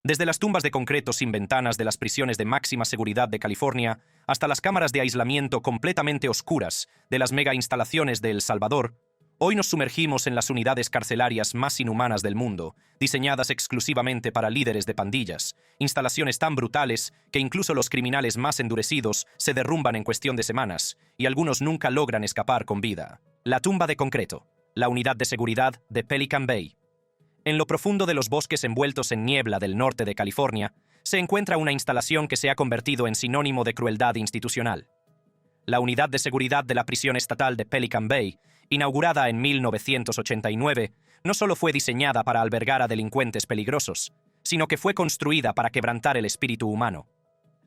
Desde las tumbas de concreto sin ventanas de las prisiones de máxima seguridad de California hasta las cámaras de aislamiento completamente oscuras de las mega instalaciones de El Salvador, hoy nos sumergimos en las unidades carcelarias más inhumanas del mundo, diseñadas exclusivamente para líderes de pandillas, instalaciones tan brutales que incluso los criminales más endurecidos se derrumban en cuestión de semanas, y algunos nunca logran escapar con vida. La tumba de concreto, la unidad de seguridad de Pelican Bay. En lo profundo de los bosques envueltos en niebla del norte de California, se encuentra una instalación que se ha convertido en sinónimo de crueldad institucional. La unidad de seguridad de la prisión estatal de Pelican Bay, inaugurada en 1989, no solo fue diseñada para albergar a delincuentes peligrosos, sino que fue construida para quebrantar el espíritu humano.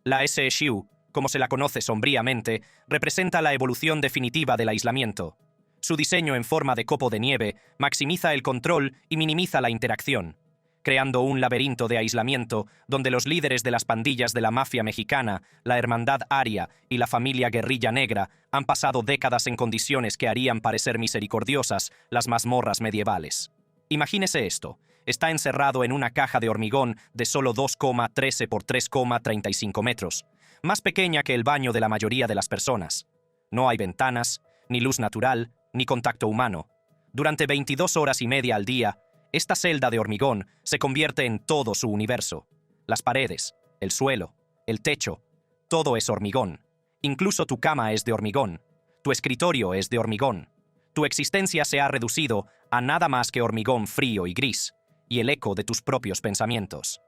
La SSU, como se la conoce sombríamente, representa la evolución definitiva del aislamiento. Su diseño en forma de copo de nieve maximiza el control y minimiza la interacción, creando un laberinto de aislamiento donde los líderes de las pandillas de la mafia mexicana, la Hermandad Aria y la familia Guerrilla Negra han pasado décadas en condiciones que harían parecer misericordiosas las mazmorras medievales. Imagínese esto: está encerrado en una caja de hormigón de solo 2,13 por 3,35 metros, más pequeña que el baño de la mayoría de las personas. No hay ventanas, ni luz natural, ni contacto humano. Durante 22 horas y media al día, esta celda de hormigón se convierte en todo su universo. Las paredes, el suelo, el techo, todo es hormigón. Incluso tu cama es de hormigón. Tu escritorio es de hormigón. Tu existencia se ha reducido a nada más que hormigón frío y gris, y el eco de tus propios pensamientos.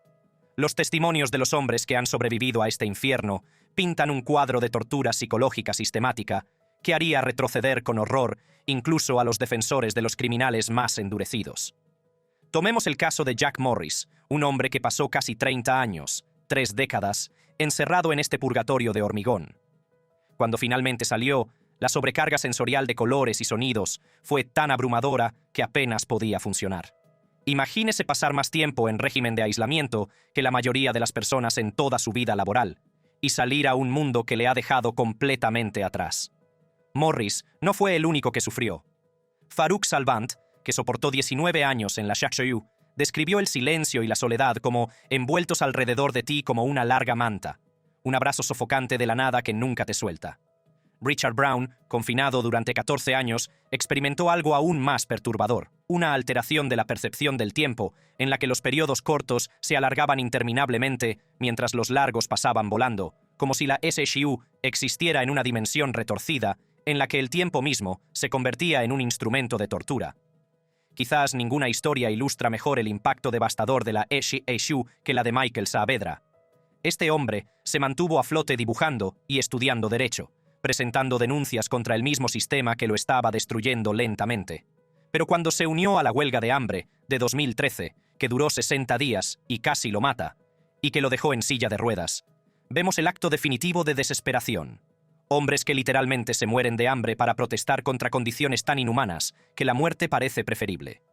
Los testimonios de los hombres que han sobrevivido a este infierno pintan un cuadro de tortura psicológica sistemática que haría retroceder con horror incluso a los defensores de los criminales más endurecidos. Tomemos el caso de Jack Morris, un hombre que pasó casi 30 años, 3 décadas, encerrado en este purgatorio de hormigón. Cuando finalmente salió, la sobrecarga sensorial de colores y sonidos fue tan abrumadora que apenas podía funcionar. Imagínese pasar más tiempo en régimen de aislamiento que la mayoría de las personas en toda su vida laboral, y salir a un mundo que le ha dejado completamente atrás. Morris no fue el único que sufrió. Farouk Salvant, que soportó 19 años en la SSU, describió el silencio y la soledad como envueltos alrededor de ti como una larga manta, un abrazo sofocante de la nada que nunca te suelta. Richard Brown, confinado durante 14 años, experimentó algo aún más perturbador, una alteración de la percepción del tiempo, en la que los periodos cortos se alargaban interminablemente mientras los largos pasaban volando, como si la SSU existiera en una dimensión retorcida en la que el tiempo mismo se convertía en un instrumento de tortura. Quizás ninguna historia ilustra mejor el impacto devastador de la SSU que la de Michael Saavedra. Este hombre se mantuvo a flote dibujando y estudiando derecho, presentando denuncias contra el mismo sistema que lo estaba destruyendo lentamente. Pero cuando se unió a la huelga de hambre de 2013, que duró 60 días y casi lo mata, y que lo dejó en silla de ruedas, vemos el acto definitivo de desesperación. Hombres que literalmente se mueren de hambre para protestar contra condiciones tan inhumanas que la muerte parece preferible.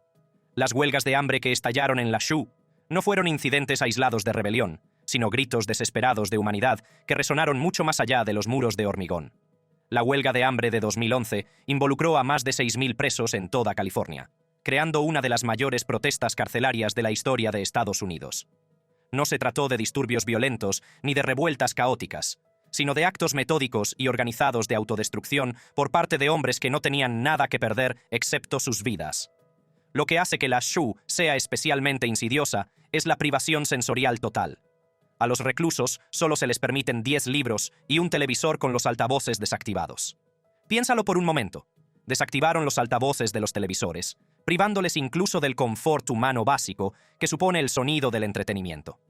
Las huelgas de hambre que estallaron en la SSU no fueron incidentes aislados de rebelión, sino gritos desesperados de humanidad que resonaron mucho más allá de los muros de hormigón. La huelga de hambre de 2011 involucró a más de 6.000 presos en toda California, creando una de las mayores protestas carcelarias de la historia de Estados Unidos. No se trató de disturbios violentos ni de revueltas caóticas, sino de actos metódicos y organizados de autodestrucción por parte de hombres que no tenían nada que perder excepto sus vidas. Lo que hace que la SSU sea especialmente insidiosa es la privación sensorial total. A los reclusos solo se les permiten 10 libros y un televisor con los altavoces desactivados. Piénsalo por un momento. Desactivaron los altavoces de los televisores, privándoles incluso del confort humano básico que supone el sonido del entretenimiento.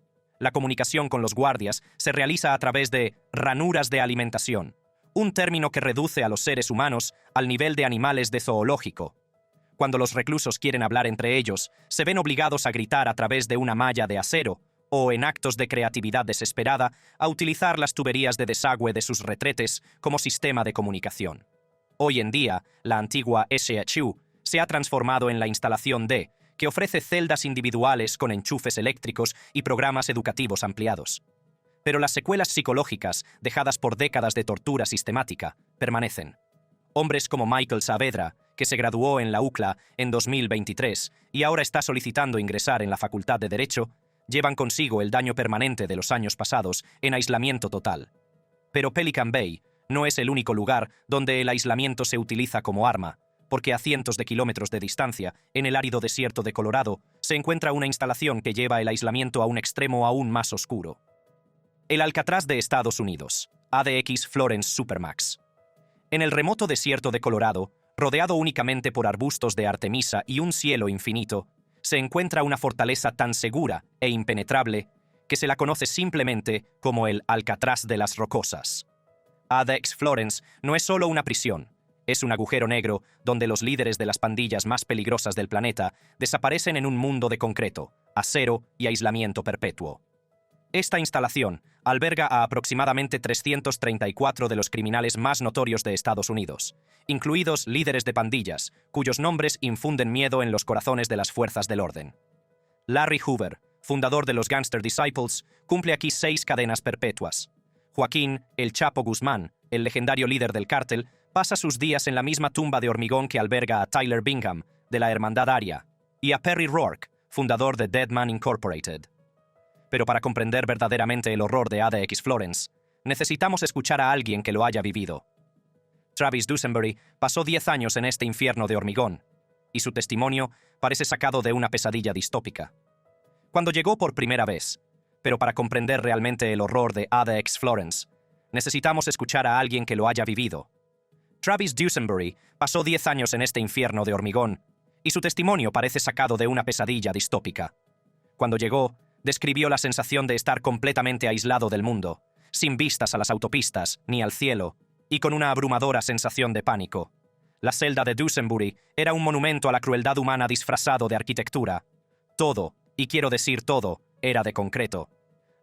La comunicación con los guardias se realiza a través de ranuras de alimentación, un término que reduce a los seres humanos al nivel de animales de zoológico. Cuando los reclusos quieren hablar entre ellos, se ven obligados a gritar a través de una malla de acero o, en actos de creatividad desesperada, a utilizar las tuberías de desagüe de sus retretes como sistema de comunicación. Hoy en día, la antigua SSU se ha transformado en la instalación D, que ofrece celdas individuales con enchufes eléctricos y programas educativos ampliados. Pero las secuelas psicológicas, dejadas por décadas de tortura sistemática, permanecen. Hombres como Michael Saavedra, que se graduó en la UCLA en 2023 y ahora está solicitando ingresar en la Facultad de Derecho, llevan consigo el daño permanente de los años pasados en aislamiento total. Pero Pelican Bay no es el único lugar donde el aislamiento se utiliza como arma, porque a cientos de kilómetros de distancia, en el árido desierto de Colorado, se encuentra una instalación que lleva el aislamiento a un extremo aún más oscuro. El Alcatraz de Estados Unidos, ADX Florence Supermax. En el remoto desierto de Colorado, rodeado únicamente por arbustos de artemisa y un cielo infinito, se encuentra una fortaleza tan segura e impenetrable que se la conoce simplemente como el Alcatraz de las Rocosas. ADX Florence no es solo una prisión, es un agujero negro donde los líderes de las pandillas más peligrosas del planeta desaparecen en un mundo de concreto, acero y aislamiento perpetuo. Esta instalación alberga a aproximadamente 334 de los criminales más notorios de Estados Unidos, incluidos líderes de pandillas, cuyos nombres infunden miedo en los corazones de las fuerzas del orden. Larry Hoover, fundador de los Gangster Disciples, cumple aquí 6 cadenas perpetuas. Joaquín El Chapo Guzmán, el legendario líder del cártel, pasa sus días en la misma tumba de hormigón que alberga a Tyler Bingham, de la Hermandad Aria, y a Perry Rourke, fundador de Deadman Incorporated. Pero para comprender verdaderamente el horror de ADX Florence, necesitamos escuchar a alguien que lo haya vivido. Travis Dusenberry pasó 10 años en este infierno de hormigón, y su testimonio parece sacado de una pesadilla distópica. Cuando llegó por primera vez, pero para comprender realmente el horror de ADX Florence, necesitamos escuchar a alguien que lo haya vivido. Travis Dusenberry pasó 10 años en este infierno de hormigón, y su testimonio parece sacado de una pesadilla distópica. Cuando llegó, describió la sensación de estar completamente aislado del mundo, sin vistas a las autopistas ni al cielo, y con una abrumadora sensación de pánico. La celda de Dusenberry era un monumento a la crueldad humana disfrazado de arquitectura. Todo, y quiero decir todo, era de concreto.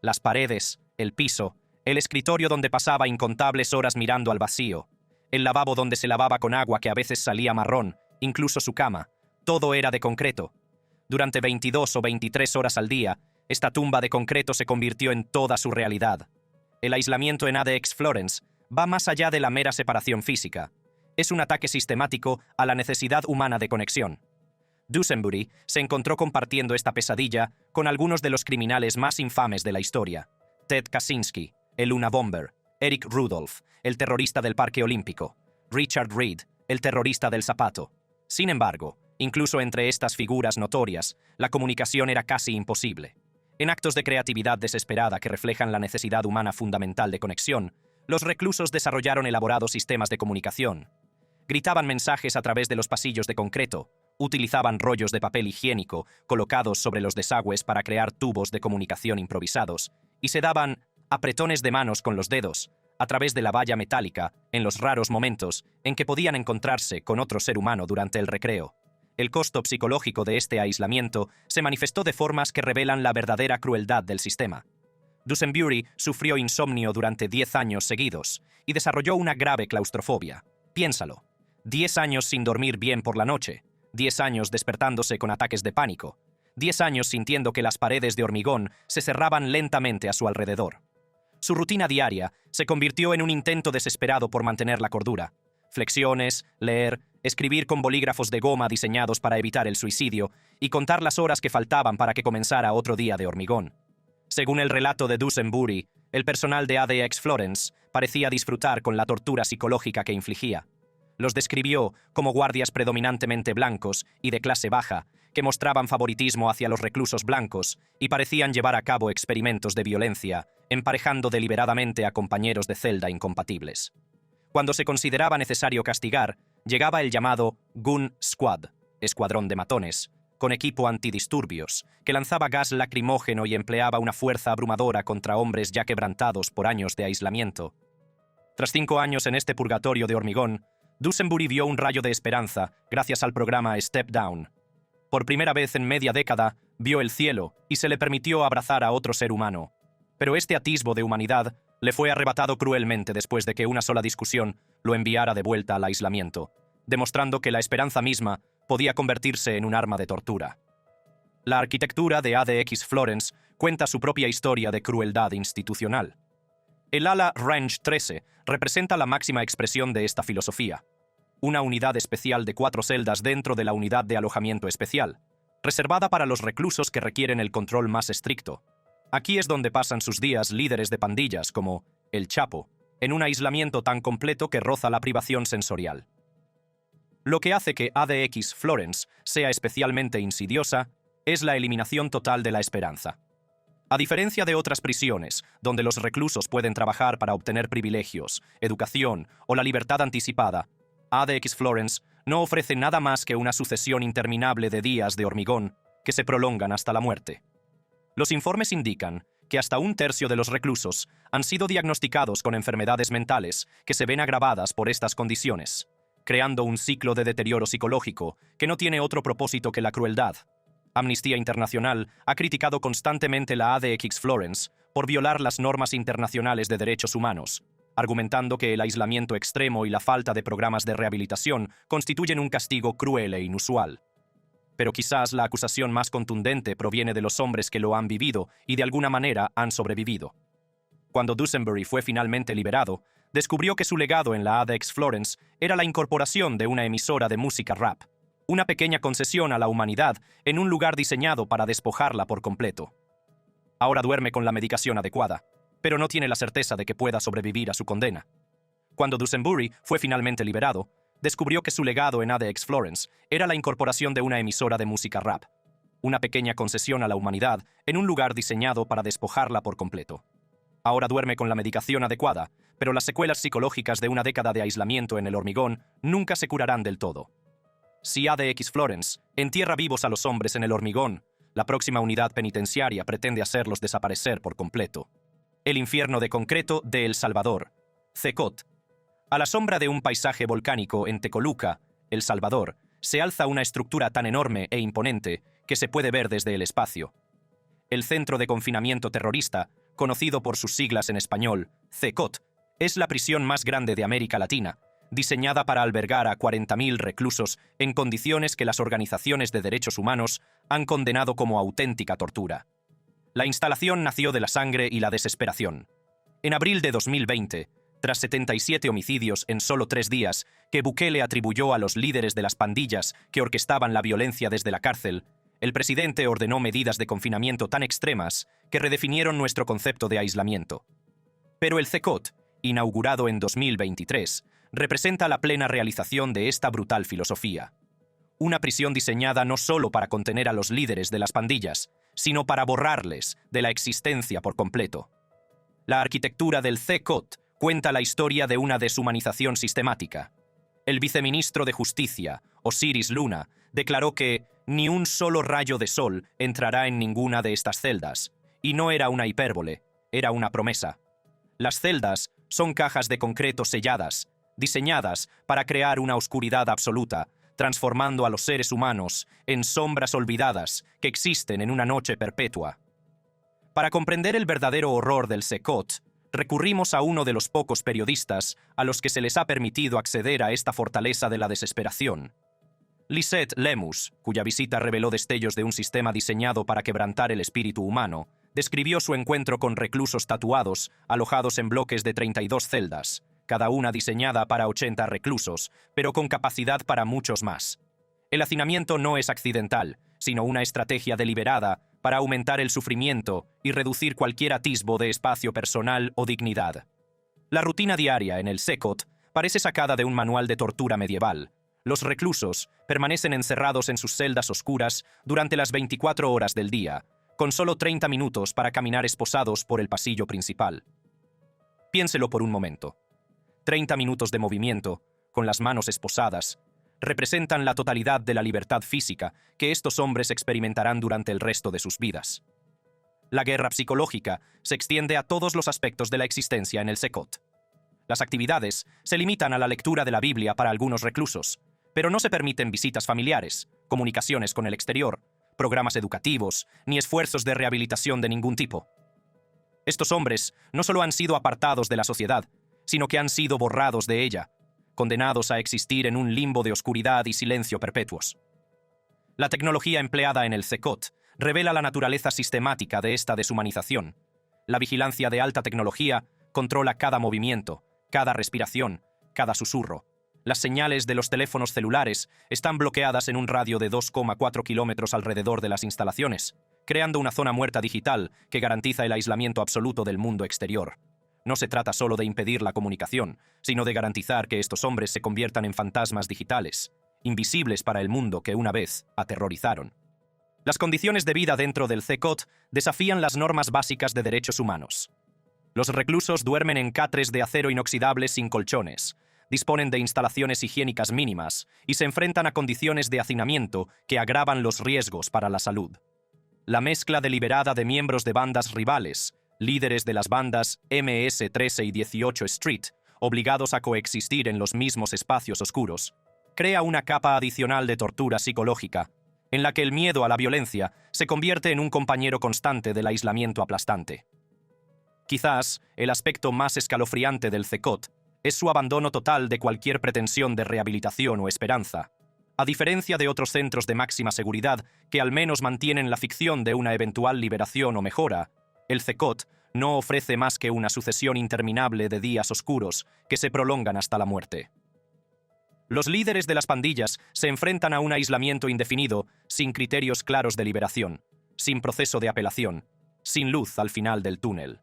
Las paredes, el piso, el escritorio donde pasaba incontables horas mirando al vacío, el lavabo donde se lavaba con agua que a veces salía marrón, incluso su cama, todo era de concreto. Durante 22 o 23 horas al día, esta tumba de concreto se convirtió en toda su realidad. El aislamiento en ADX Florence va más allá de la mera separación física. Es un ataque sistemático a la necesidad humana de conexión. Dusenberry se encontró compartiendo esta pesadilla con algunos de los criminales más infames de la historia. Ted Kaczynski, el Luna Bomber, Eric Rudolph, el terrorista del Parque Olímpico, Richard Reed, el terrorista del Zapato. Sin embargo, incluso entre estas figuras notorias, la comunicación era casi imposible. En actos de creatividad desesperada que reflejan la necesidad humana fundamental de conexión, los reclusos desarrollaron elaborados sistemas de comunicación. Gritaban mensajes a través de los pasillos de concreto, utilizaban rollos de papel higiénico colocados sobre los desagües para crear tubos de comunicación improvisados, y se daban apretones de manos con los dedos, a través de la valla metálica, en los raros momentos en que podían encontrarse con otro ser humano durante el recreo. El costo psicológico de este aislamiento se manifestó de formas que revelan la verdadera crueldad del sistema. Dusenberry sufrió insomnio durante 10 años seguidos y desarrolló una grave claustrofobia. Piénsalo. 10 años sin dormir bien por la noche, 10 años despertándose con ataques de pánico, 10 años sintiendo que las paredes de hormigón se cerraban lentamente a su alrededor. Su rutina diaria se convirtió en un intento desesperado por mantener la cordura. Flexiones, leer, escribir con bolígrafos de goma diseñados para evitar el suicidio y contar las horas que faltaban para que comenzara otro día de hormigón. Según el relato de Dusenberry, el personal de ADX Florence parecía disfrutar con la tortura psicológica que infligía. Los describió como guardias predominantemente blancos y de clase baja, que mostraban favoritismo hacia los reclusos blancos y parecían llevar a cabo experimentos de violencia, emparejando deliberadamente a compañeros de celda incompatibles. Cuando se consideraba necesario castigar, llegaba el llamado Gun Squad, escuadrón de matones, con equipo antidisturbios, que lanzaba gas lacrimógeno y empleaba una fuerza abrumadora contra hombres ya quebrantados por años de aislamiento. Tras 5 años en este purgatorio de hormigón, Dusenberry vio un rayo de esperanza gracias al programa Step Down. Por primera vez en media década, vio el cielo y se le permitió abrazar a otro ser humano. Pero este atisbo de humanidad le fue arrebatado cruelmente después de que una sola discusión lo enviara de vuelta al aislamiento, demostrando que la esperanza misma podía convertirse en un arma de tortura. La arquitectura de ADX Florence cuenta su propia historia de crueldad institucional. El ala Range 13 representa la máxima expresión de esta filosofía. Una unidad especial de 4 celdas dentro de la unidad de alojamiento especial. reservada para los reclusos que requieren el control más estricto. Aquí es donde pasan sus días líderes de pandillas como El Chapo, en un aislamiento tan completo que roza la privación sensorial. Lo que hace que ADX Florence sea especialmente insidiosa es la eliminación total de la esperanza. A diferencia de otras prisiones, donde los reclusos pueden trabajar para obtener privilegios, educación o la libertad anticipada, ADX Florence no ofrece nada más que una sucesión interminable de días de hormigón que se prolongan hasta la muerte. Los informes indican que hasta un tercio de los reclusos han sido diagnosticados con enfermedades mentales que se ven agravadas por estas condiciones, creando un ciclo de deterioro psicológico que no tiene otro propósito que la crueldad. Amnistía Internacional ha criticado constantemente la ADX Florence por violar las normas internacionales de derechos humanos, argumentando que el aislamiento extremo y la falta de programas de rehabilitación constituyen un castigo cruel e inusual. Pero quizás la acusación más contundente proviene de los hombres que lo han vivido y de alguna manera han sobrevivido. Cuando Dusenbury fue finalmente liberado, descubrió que su legado en la ADX Florence era la incorporación de una emisora de música rap, una pequeña concesión a la humanidad en un lugar diseñado para despojarla por completo. Ahora duerme con la medicación adecuada, pero no tiene la certeza de que pueda sobrevivir a su condena. Cuando Dusenbury fue finalmente liberado, descubrió que su legado en ADX Florence era la incorporación de una emisora de música rap, una pequeña concesión a la humanidad en un lugar diseñado para despojarla por completo. Ahora duerme con la medicación adecuada, pero las secuelas psicológicas de una década de aislamiento en el hormigón nunca se curarán del todo. Si ADX Florence entierra vivos a los hombres en el hormigón, la próxima unidad penitenciaria pretende hacerlos desaparecer por completo. El infierno de concreto de El Salvador, CECOT. A la sombra de un paisaje volcánico en Tecoluca, El Salvador, se alza una estructura tan enorme e imponente que se puede ver desde el espacio. El Centro de Confinamiento Terrorista, conocido por sus siglas en español, CECOT, es la prisión más grande de América Latina, diseñada para albergar a 40.000 reclusos en condiciones que las organizaciones de derechos humanos han condenado como auténtica tortura. La instalación nació de la sangre y la desesperación. En abril de 2020, tras 77 homicidios en solo 3 días que Bukele atribuyó a los líderes de las pandillas que orquestaban la violencia desde la cárcel, el presidente ordenó medidas de confinamiento tan extremas que redefinieron nuestro concepto de aislamiento. Pero el CECOT, inaugurado en 2023, representa la plena realización de esta brutal filosofía. Una prisión diseñada no solo para contener a los líderes de las pandillas, sino para borrarles de la existencia por completo. La arquitectura del CECOT cuenta la historia de una deshumanización sistemática. El viceministro de Justicia, Osiris Luna, declaró que ni un solo rayo de sol entrará en ninguna de estas celdas, y no era una hipérbole, era una promesa. Las celdas son cajas de concreto selladas, diseñadas para crear una oscuridad absoluta, transformando a los seres humanos en sombras olvidadas que existen en una noche perpetua. Para comprender el verdadero horror del CECOT, recurrimos a uno de los pocos periodistas a los que se les ha permitido acceder a esta fortaleza de la desesperación. Lisette Lemus, cuya visita reveló destellos de un sistema diseñado para quebrantar el espíritu humano, describió su encuentro con reclusos tatuados, alojados en bloques de 32 celdas, cada una diseñada para 80 reclusos, pero con capacidad para muchos más. El hacinamiento no es accidental, sino una estrategia deliberada para aumentar el sufrimiento y reducir cualquier atisbo de espacio personal o dignidad. La rutina diaria en el CECOT parece sacada de un manual de tortura medieval. Los reclusos permanecen encerrados en sus celdas oscuras durante las 24 horas del día, con solo 30 minutos para caminar esposados por el pasillo principal. Piénselo por un momento. 30 minutos de movimiento, con las manos esposadas, representan la totalidad de la libertad física que estos hombres experimentarán durante el resto de sus vidas. La guerra psicológica se extiende a todos los aspectos de la existencia en el CECOT. Las actividades se limitan a la lectura de la Biblia para algunos reclusos, pero no se permiten visitas familiares, comunicaciones con el exterior, programas educativos, ni esfuerzos de rehabilitación de ningún tipo. Estos hombres no solo han sido apartados de la sociedad, sino que han sido borrados de ella, condenados a existir en un limbo de oscuridad y silencio perpetuos. La tecnología empleada en el CECOT revela la naturaleza sistemática de esta deshumanización. La vigilancia de alta tecnología controla cada movimiento, cada respiración, cada susurro. Las señales de los teléfonos celulares están bloqueadas en un radio de 2,4 kilómetros alrededor de las instalaciones, creando una zona muerta digital que garantiza el aislamiento absoluto del mundo exterior. No se trata solo de impedir la comunicación, sino de garantizar que estos hombres se conviertan en fantasmas digitales, invisibles para el mundo que una vez aterrorizaron. Las condiciones de vida dentro del CECOT desafían las normas básicas de derechos humanos. Los reclusos duermen en catres de acero inoxidable sin colchones, disponen de instalaciones higiénicas mínimas y se enfrentan a condiciones de hacinamiento que agravan los riesgos para la salud. La mezcla deliberada de miembros de bandas rivales, líderes de las bandas MS-13 y 18 Street, obligados a coexistir en los mismos espacios oscuros, crea una capa adicional de tortura psicológica, en la que el miedo a la violencia se convierte en un compañero constante del aislamiento aplastante. Quizás el aspecto más escalofriante del CECOT es su abandono total de cualquier pretensión de rehabilitación o esperanza. A diferencia de otros centros de máxima seguridad que al menos mantienen la ficción de una eventual liberación o mejora, el CECOT no ofrece más que una sucesión interminable de días oscuros que se prolongan hasta la muerte. Los líderes de las pandillas se enfrentan a un aislamiento indefinido, sin criterios claros de liberación, sin proceso de apelación, sin luz al final del túnel.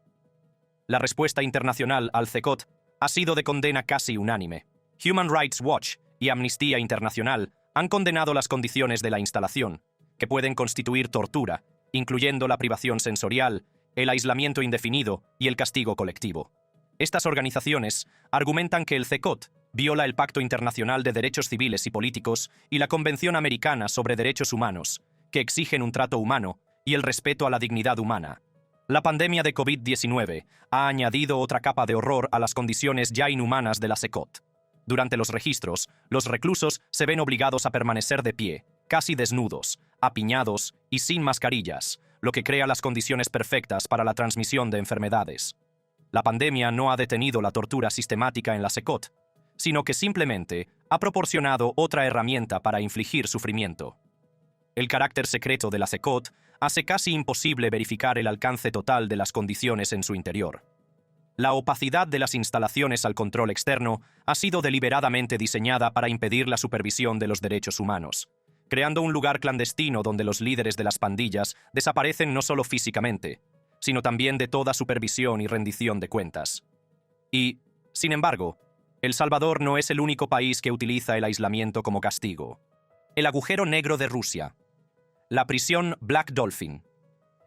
La respuesta internacional al CECOT ha sido de condena casi unánime. Human Rights Watch y Amnistía Internacional han condenado las condiciones de la instalación, que pueden constituir tortura, incluyendo la privación sensorial, el aislamiento indefinido y el castigo colectivo. Estas organizaciones argumentan que el CECOT viola el Pacto Internacional de Derechos Civiles y Políticos y la Convención Americana sobre Derechos Humanos, que exigen un trato humano y el respeto a la dignidad humana. La pandemia de COVID-19 ha añadido otra capa de horror a las condiciones ya inhumanas de la CECOT. Durante los registros, los reclusos se ven obligados a permanecer de pie, casi desnudos, apiñados y sin mascarillas, lo que crea las condiciones perfectas para la transmisión de enfermedades. La pandemia no ha detenido la tortura sistemática en la CECOT, sino que simplemente ha proporcionado otra herramienta para infligir sufrimiento. El carácter secreto de la CECOT hace casi imposible verificar el alcance total de las condiciones en su interior. La opacidad de las instalaciones al control externo ha sido deliberadamente diseñada para impedir la supervisión de los derechos humanos, creando un lugar clandestino donde los líderes de las pandillas desaparecen no solo físicamente, sino también de toda supervisión y rendición de cuentas. Y, sin embargo, El Salvador no es el único país que utiliza el aislamiento como castigo. El agujero negro de Rusia. La prisión Black Dolphin.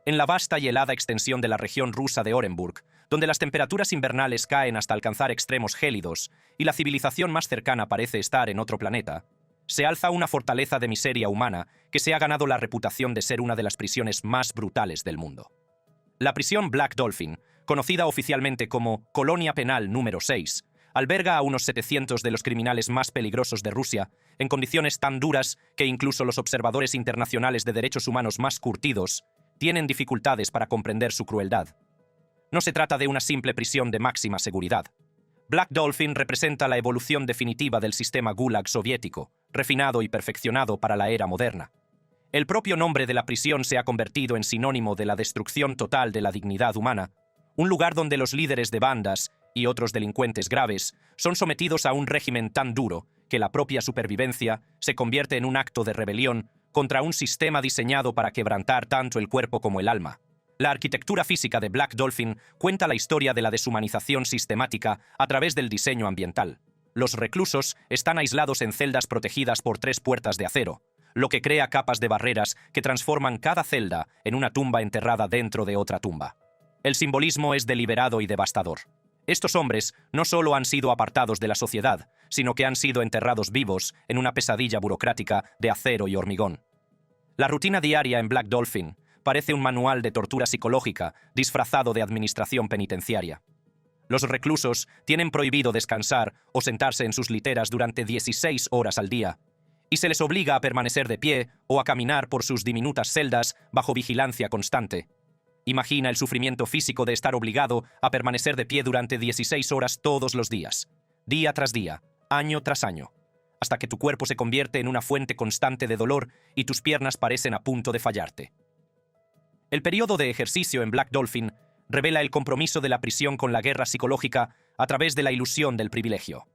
En la vasta y helada extensión de la región rusa de Orenburg, donde las temperaturas invernales caen hasta alcanzar extremos gélidos y la civilización más cercana parece estar en otro planeta, se alza una fortaleza de miseria humana que se ha ganado la reputación de ser una de las prisiones más brutales del mundo. La prisión Black Dolphin, conocida oficialmente como Colonia Penal número 6, alberga a unos 700 de los criminales más peligrosos de Rusia, en condiciones tan duras que incluso los observadores internacionales de derechos humanos más curtidos tienen dificultades para comprender su crueldad. No se trata de una simple prisión de máxima seguridad. Black Dolphin representa la evolución definitiva del sistema Gulag soviético, refinado y perfeccionado para la era moderna. El propio nombre de la prisión se ha convertido en sinónimo de la destrucción total de la dignidad humana, un lugar donde los líderes de bandas y otros delincuentes graves son sometidos a un régimen tan duro que la propia supervivencia se convierte en un acto de rebelión contra un sistema diseñado para quebrantar tanto el cuerpo como el alma. La arquitectura física de Black Dolphin cuenta la historia de la deshumanización sistemática a través del diseño ambiental. Los reclusos están aislados en celdas protegidas por 3 puertas de acero, lo que crea capas de barreras que transforman cada celda en una tumba enterrada dentro de otra tumba. El simbolismo es deliberado y devastador. Estos hombres no solo han sido apartados de la sociedad, sino que han sido enterrados vivos en una pesadilla burocrática de acero y hormigón. La rutina diaria en Black Dolphin parece un manual de tortura psicológica disfrazado de administración penitenciaria. Los reclusos tienen prohibido descansar o sentarse en sus literas durante 16 horas al día, y se les obliga a permanecer de pie o a caminar por sus diminutas celdas bajo vigilancia constante. Imagina el sufrimiento físico de estar obligado a permanecer de pie durante 16 horas todos los días, día tras día, año tras año, hasta que tu cuerpo se convierte en una fuente constante de dolor y tus piernas parecen a punto de fallarte. El periodo de ejercicio en Black Dolphin revela el compromiso de la prisión con la guerra psicológica a través de la ilusión del privilegio.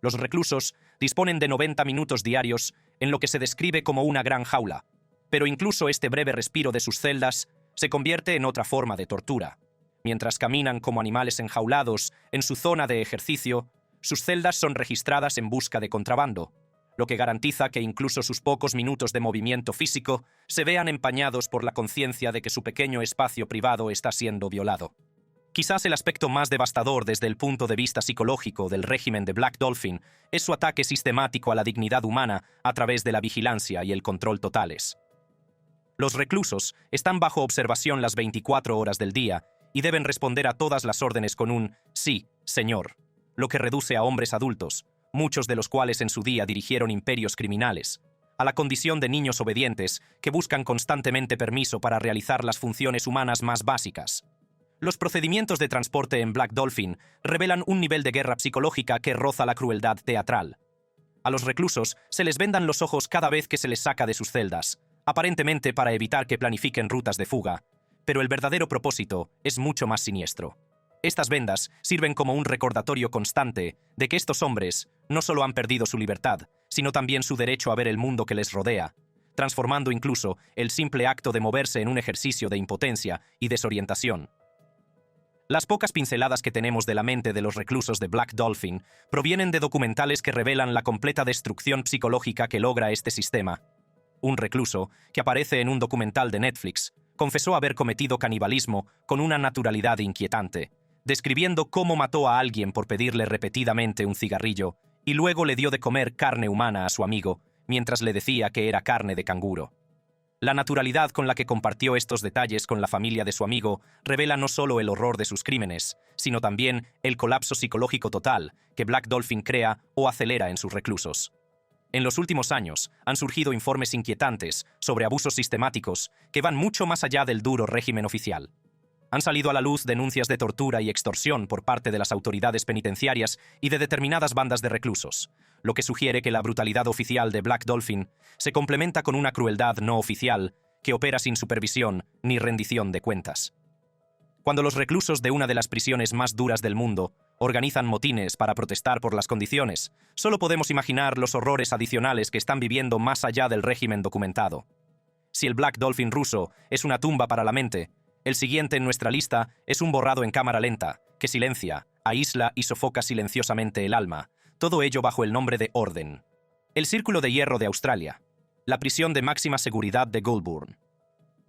Los reclusos disponen de 90 minutos diarios en lo que se describe como una gran jaula, pero incluso este breve respiro de sus celdas se convierte en otra forma de tortura. Mientras caminan como animales enjaulados en su zona de ejercicio, sus celdas son registradas en busca de contrabando, lo que garantiza que incluso sus pocos minutos de movimiento físico se vean empañados por la conciencia de que su pequeño espacio privado está siendo violado. Quizás el aspecto más devastador desde el punto de vista psicológico del régimen de Black Dolphin es su ataque sistemático a la dignidad humana a través de la vigilancia y el control totales. Los reclusos están bajo observación las 24 horas del día y deben responder a todas las órdenes con un «sí, señor», lo que reduce a hombres adultos, muchos de los cuales en su día dirigieron imperios criminales, a la condición de niños obedientes que buscan constantemente permiso para realizar las funciones humanas más básicas. Los procedimientos de transporte en Black Dolphin revelan un nivel de guerra psicológica que roza la crueldad teatral. A los reclusos se les vendan los ojos cada vez que se les saca de sus celdas, aparentemente para evitar que planifiquen rutas de fuga, pero el verdadero propósito es mucho más siniestro. Estas vendas sirven como un recordatorio constante de que estos hombres no solo han perdido su libertad, sino también su derecho a ver el mundo que les rodea, transformando incluso el simple acto de moverse en un ejercicio de impotencia y desorientación. Las pocas pinceladas que tenemos de la mente de los reclusos de Black Dolphin provienen de documentales que revelan la completa destrucción psicológica que logra este sistema. Un recluso, que aparece en un documental de Netflix, confesó haber cometido canibalismo con una naturalidad inquietante, describiendo cómo mató a alguien por pedirle repetidamente un cigarrillo y luego le dio de comer carne humana a su amigo, mientras le decía que era carne de canguro. La naturalidad con la que compartió estos detalles con la familia de su amigo revela no solo el horror de sus crímenes, sino también el colapso psicológico total que Black Dolphin crea o acelera en sus reclusos. En los últimos años han surgido informes inquietantes sobre abusos sistemáticos que van mucho más allá del duro régimen oficial. Han salido a la luz denuncias de tortura y extorsión por parte de las autoridades penitenciarias y de determinadas bandas de reclusos, lo que sugiere que la brutalidad oficial de Black Dolphin se complementa con una crueldad no oficial que opera sin supervisión ni rendición de cuentas. Cuando los reclusos de una de las prisiones más duras del mundo organizan motines para protestar por las condiciones, solo podemos imaginar los horrores adicionales que están viviendo más allá del régimen documentado. Si el Black Dolphin ruso es una tumba para la mente, el siguiente en nuestra lista es un borrado en cámara lenta, que silencia, aísla y sofoca silenciosamente el alma, todo ello bajo el nombre de orden. El Círculo de Hierro de Australia, la prisión de máxima seguridad de Goulburn.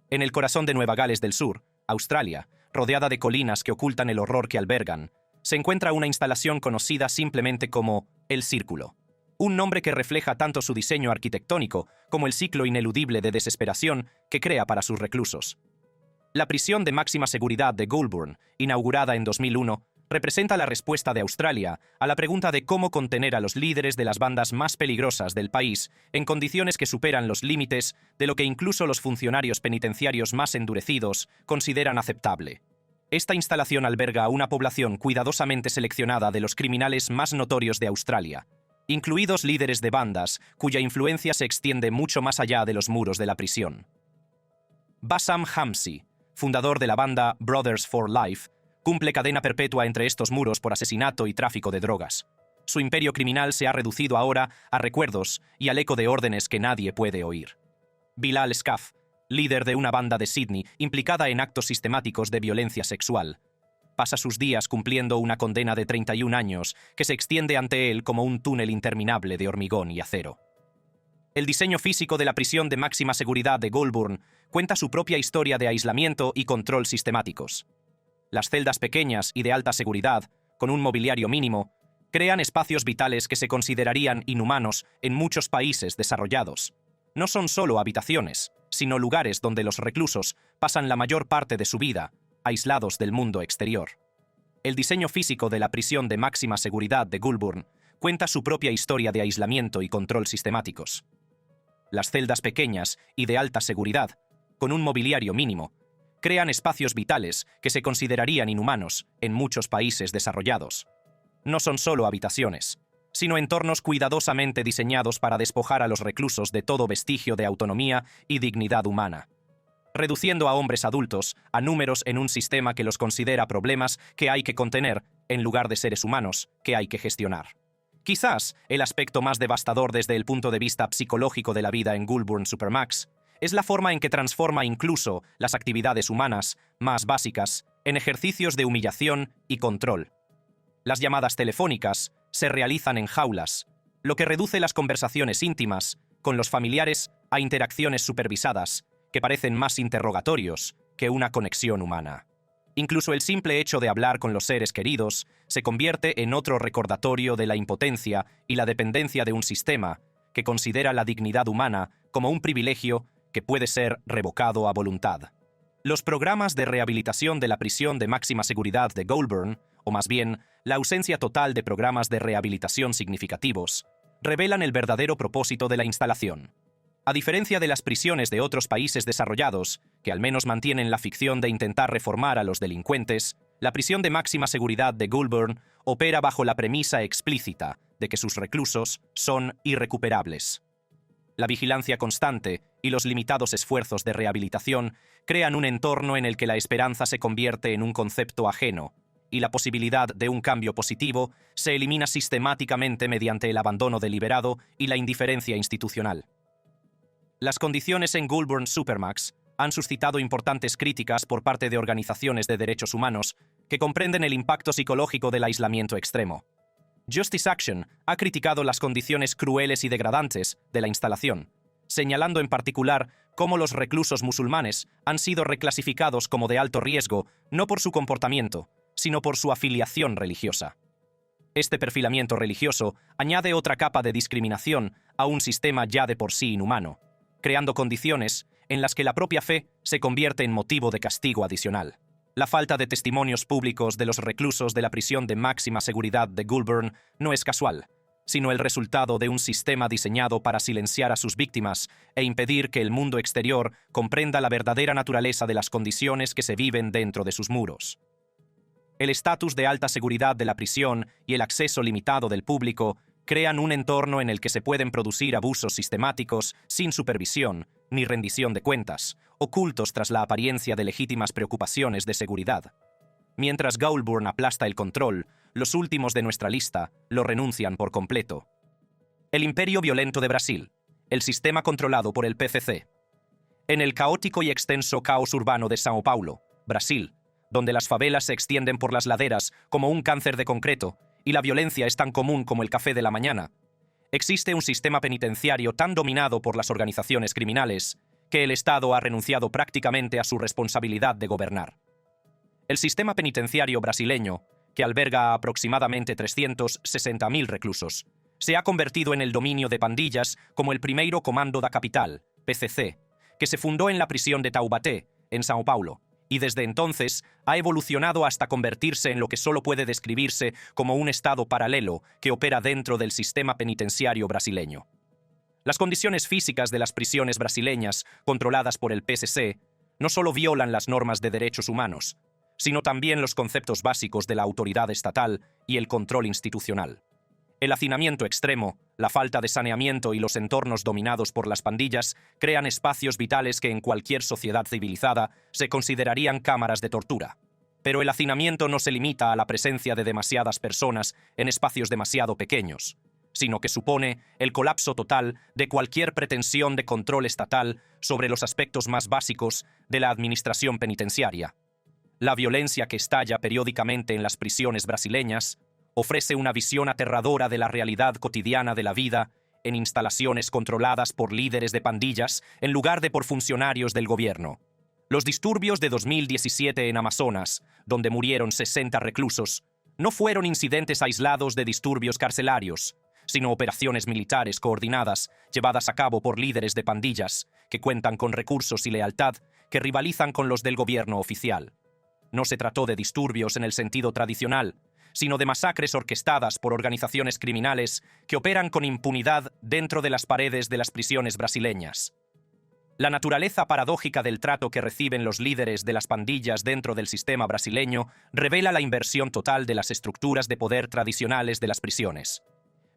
En el corazón de Nueva Gales del Sur, Australia, rodeada de colinas que ocultan el horror que albergan, se encuentra una instalación conocida simplemente como El Círculo, un nombre que refleja tanto su diseño arquitectónico como el ciclo ineludible de desesperación que crea para sus reclusos. La prisión de máxima seguridad de Goulburn, inaugurada en 2001, representa la respuesta de Australia a la pregunta de cómo contener a los líderes de las bandas más peligrosas del país en condiciones que superan los límites de lo que incluso los funcionarios penitenciarios más endurecidos consideran aceptable. Esta instalación alberga a una población cuidadosamente seleccionada de los criminales más notorios de Australia, incluidos líderes de bandas cuya influencia se extiende mucho más allá de los muros de la prisión. Bassam Hamsi, fundador de la banda Brothers for Life, cumple cadena perpetua entre estos muros por asesinato y tráfico de drogas. Su imperio criminal se ha reducido ahora a recuerdos y al eco de órdenes que nadie puede oír. Bilal Skaf, líder de una banda de Sydney implicada en actos sistemáticos de violencia sexual, pasa sus días cumpliendo una condena de 31 años que se extiende ante él como un túnel interminable de hormigón y acero. El diseño físico de la prisión de máxima seguridad de Goulburn cuenta su propia historia de aislamiento y control sistemáticos. Las celdas pequeñas y de alta seguridad, con un mobiliario mínimo, crean espacios vitales que se considerarían inhumanos en muchos países desarrollados. No son solo habitaciones, sino lugares donde los reclusos pasan la mayor parte de su vida, aislados del mundo exterior. El diseño físico de la prisión de máxima seguridad de Goulburn cuenta su propia historia de aislamiento y control sistemáticos. Las celdas pequeñas y de alta seguridad, con un mobiliario mínimo, crean espacios vitales que se considerarían inhumanos en muchos países desarrollados. No son solo habitaciones, sino entornos cuidadosamente diseñados para despojar a los reclusos de todo vestigio de autonomía y dignidad humana, reduciendo a hombres adultos a números en un sistema que los considera problemas que hay que contener en lugar de seres humanos que hay que gestionar. Quizás el aspecto más devastador desde el punto de vista psicológico de la vida en Goulburn Supermax es la forma en que transforma incluso las actividades humanas más básicas en ejercicios de humillación y control. Las llamadas telefónicas se realizan en jaulas, lo que reduce las conversaciones íntimas con los familiares a interacciones supervisadas, que parecen más interrogatorios que una conexión humana. Incluso el simple hecho de hablar con los seres queridos se convierte en otro recordatorio de la impotencia y la dependencia de un sistema que considera la dignidad humana como un privilegio que puede ser revocado a voluntad. Los programas de rehabilitación de la prisión de máxima seguridad de Goulburn, o más bien, la ausencia total de programas de rehabilitación significativos, revelan el verdadero propósito de la instalación. A diferencia de las prisiones de otros países desarrollados, que al menos mantienen la ficción de intentar reformar a los delincuentes, la prisión de máxima seguridad de Goulburn opera bajo la premisa explícita de que sus reclusos son irrecuperables. La vigilancia constante y los limitados esfuerzos de rehabilitación crean un entorno en el que la esperanza se convierte en un concepto ajeno, y la posibilidad de un cambio positivo se elimina sistemáticamente mediante el abandono deliberado y la indiferencia institucional. Las condiciones en Goulburn Supermax han suscitado importantes críticas por parte de organizaciones de derechos humanos que comprenden el impacto psicológico del aislamiento extremo. Justice Action ha criticado las condiciones crueles y degradantes de la instalación, señalando en particular cómo los reclusos musulmanes han sido reclasificados como de alto riesgo no por su comportamiento, sino por su afiliación religiosa. Este perfilamiento religioso añade otra capa de discriminación a un sistema ya de por sí inhumano, creando condiciones en las que la propia fe se convierte en motivo de castigo adicional. La falta de testimonios públicos de los reclusos de la prisión de máxima seguridad de Goulburn no es casual, sino el resultado de un sistema diseñado para silenciar a sus víctimas e impedir que el mundo exterior comprenda la verdadera naturaleza de las condiciones que se viven dentro de sus muros. El estatus de alta seguridad de la prisión y el acceso limitado del público crean un entorno en el que se pueden producir abusos sistemáticos sin supervisión ni rendición de cuentas, ocultos tras la apariencia de legítimas preocupaciones de seguridad. Mientras Goulburn aplasta el control, los últimos de nuestra lista lo renuncian por completo. El imperio violento de Brasil, el sistema controlado por el PCC. En el caótico y extenso caos urbano de São Paulo, Brasil, donde las favelas se extienden por las laderas como un cáncer de concreto y la violencia es tan común como el café de la mañana, existe un sistema penitenciario tan dominado por las organizaciones criminales que el Estado ha renunciado prácticamente a su responsabilidad de gobernar. El sistema penitenciario brasileño, que alberga a aproximadamente 360.000 reclusos, se ha convertido en el dominio de pandillas como el Primeiro Comando da Capital, PCC, que se fundó en la prisión de Taubaté, en São Paulo, y desde entonces ha evolucionado hasta convertirse en lo que solo puede describirse como un estado paralelo que opera dentro del sistema penitenciario brasileño. Las condiciones físicas de las prisiones brasileñas, controladas por el PCC, no solo violan las normas de derechos humanos, sino también los conceptos básicos de la autoridad estatal y el control institucional. El hacinamiento extremo, la falta de saneamiento y los entornos dominados por las pandillas crean espacios vitales que en cualquier sociedad civilizada se considerarían cámaras de tortura. Pero el hacinamiento no se limita a la presencia de demasiadas personas en espacios demasiado pequeños, sino que supone el colapso total de cualquier pretensión de control estatal sobre los aspectos más básicos de la administración penitenciaria. La violencia que estalla periódicamente en las prisiones brasileñas ofrece una visión aterradora de la realidad cotidiana de la vida en instalaciones controladas por líderes de pandillas en lugar de por funcionarios del gobierno. Los disturbios de 2017 en Amazonas, donde murieron 60 reclusos, no fueron incidentes aislados de disturbios carcelarios, sino operaciones militares coordinadas llevadas a cabo por líderes de pandillas que cuentan con recursos y lealtad que rivalizan con los del gobierno oficial. No se trató de disturbios en el sentido tradicional, sino de masacres orquestadas por organizaciones criminales que operan con impunidad dentro de las paredes de las prisiones brasileñas. La naturaleza paradójica del trato que reciben los líderes de las pandillas dentro del sistema brasileño revela la inversión total de las estructuras de poder tradicionales de las prisiones.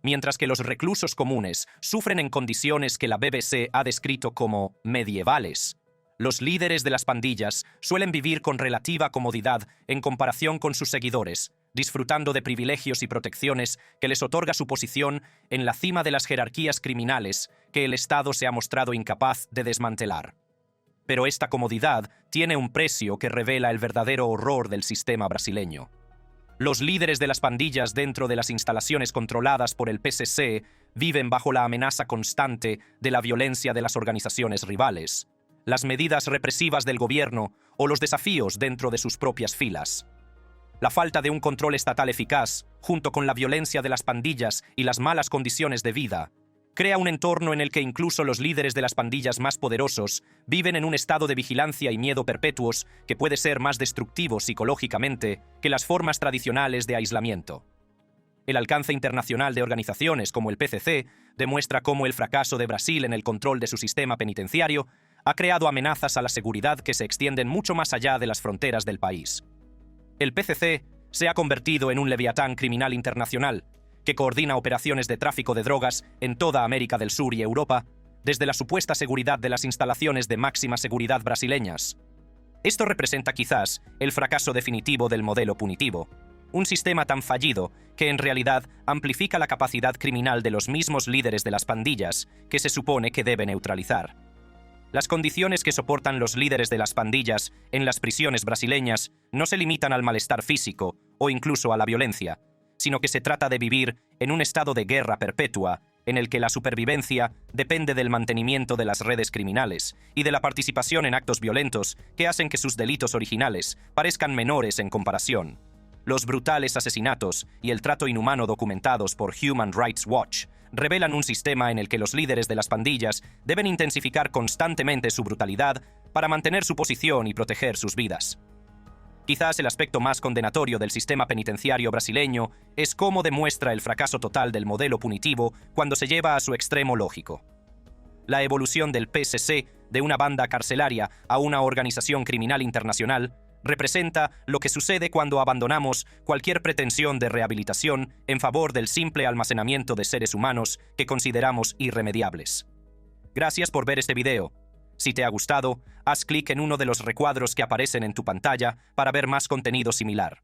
Mientras que los reclusos comunes sufren en condiciones que la BBC ha descrito como medievales, los líderes de las pandillas suelen vivir con relativa comodidad en comparación con sus seguidores, disfrutando de privilegios y protecciones que les otorga su posición en la cima de las jerarquías criminales que el Estado se ha mostrado incapaz de desmantelar. Pero esta comodidad tiene un precio que revela el verdadero horror del sistema brasileño. Los líderes de las pandillas dentro de las instalaciones controladas por el PCC viven bajo la amenaza constante de la violencia de las organizaciones rivales, las medidas represivas del gobierno o los desafíos dentro de sus propias filas. La falta de un control estatal eficaz, junto con la violencia de las pandillas y las malas condiciones de vida, crea un entorno en el que incluso los líderes de las pandillas más poderosos viven en un estado de vigilancia y miedo perpetuos que puede ser más destructivo psicológicamente que las formas tradicionales de aislamiento. El alcance internacional de organizaciones como el PCC demuestra cómo el fracaso de Brasil en el control de su sistema penitenciario ha creado amenazas a la seguridad que se extienden mucho más allá de las fronteras del país. El PCC se ha convertido en un leviatán criminal internacional que coordina operaciones de tráfico de drogas en toda América del Sur y Europa, desde la supuesta seguridad de las instalaciones de máxima seguridad brasileñas. Esto representa quizás el fracaso definitivo del modelo punitivo, un sistema tan fallido que en realidad amplifica la capacidad criminal de los mismos líderes de las pandillas que se supone que debe neutralizar. Las condiciones que soportan los líderes de las pandillas en las prisiones brasileñas no se limitan al malestar físico o incluso a la violencia, sino que se trata de vivir en un estado de guerra perpetua en el que la supervivencia depende del mantenimiento de las redes criminales y de la participación en actos violentos que hacen que sus delitos originales parezcan menores en comparación. Los brutales asesinatos y el trato inhumano documentados por Human Rights Watch revelan un sistema en el que los líderes de las pandillas deben intensificar constantemente su brutalidad para mantener su posición y proteger sus vidas. Quizás el aspecto más condenatorio del sistema penitenciario brasileño es cómo demuestra el fracaso total del modelo punitivo cuando se lleva a su extremo lógico. La evolución del PCC de una banda carcelaria a una organización criminal internacional representa lo que sucede cuando abandonamos cualquier pretensión de rehabilitación en favor del simple almacenamiento de seres humanos que consideramos irremediables. Gracias por ver este video. Si te ha gustado, haz clic en uno de los recuadros que aparecen en tu pantalla para ver más contenido similar.